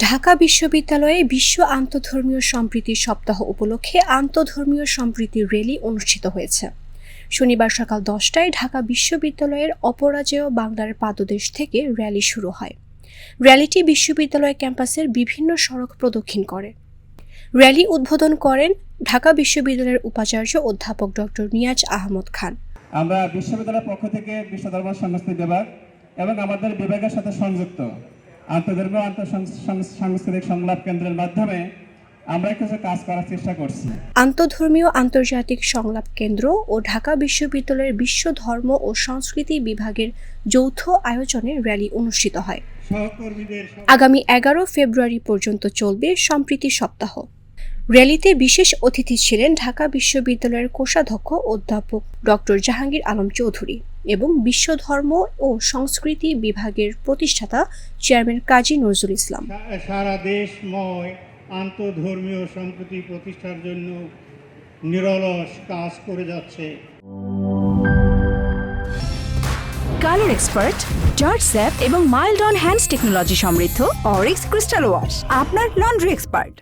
ঢাকা বিশ্ববিদ্যালয়ে বিশ্ব আন্তঃধর্মীয় সম্প্রীতি সপ্তাহ উপলক্ষে আন্তঃধর্মীয় সম্প্রীতি র্যালি অনুষ্ঠিত হয়েছে। শনিবার সকাল 10টায় ঢাকা বিশ্ববিদ্যালয়ের অপরাজেয় বাংলার পাদদেশ থেকে র্যালি শুরু হয়। র্যালিটি বিশ্ববিদ্যালয় ক্যাম্পাসের বিভিন্ন সড়ক প্রদক্ষিণ করে। র্যালি উদ্বোধন করেন ঢাকা বিশ্ববিদ্যালয়ের উপাচার্য অধ্যাপক ডক্টর নিয়াজ আহমদ খান। আমরা বিশ্ববিদ্যালয়ের পক্ষ থেকে বিশ্ব ধর্ম সংস্কৃতি বিভাগ এবং আমাদের বিভাগের সাথে সংযুক্ত আন্তঃধর্মীয় সাংস্কৃতিক সংলাপ কেন্দ্রের মাধ্যমে আমরা কিছু কাজ করার চেষ্টা করছি। আন্তঃধর্মীয় আন্তর্জাতিক সংলাপ কেন্দ্র ও ঢাকা বিশ্ববিদ্যালয়ের বিশ্ব ধর্ম ও সংস্কৃতি বিভাগের যৌথ আয়োজনে র্যালি অনুষ্ঠিত হয়। আগামী 11 ফেব্রুয়ারি পর্যন্ত চলবে সম্প্রীতি সপ্তাহ। র্যালিতে বিশেষ অতিথি ছিলেন ঢাকা বিশ্ববিদ্যালয়ের কোষাধ্যক্ষ অধ্যাপক ডক্টর জাহাঙ্গীর আলম চৌধুরী এবং বিশ্ব ধর্ম ও সংস্কৃতি বিভাগের প্রতিষ্ঠাতা চেয়ারম্যান কাজী নজরুল ইসলাম। সারা দেশময় আন্তঃধর্মীয় সম্প্রীতি প্রতিষ্ঠার জন্য নিরলস কাজ করে যাচ্ছে। কালার এক্সপার্ট, জর্জ স্যাপ এবং মাইল্ড অন হ্যান্ডস টেকনোলজি সমৃদ্ধ অরিক্স ক্রিস্টাল ওয়াশ আপনার লন্ড্রি এক্সপার্ট।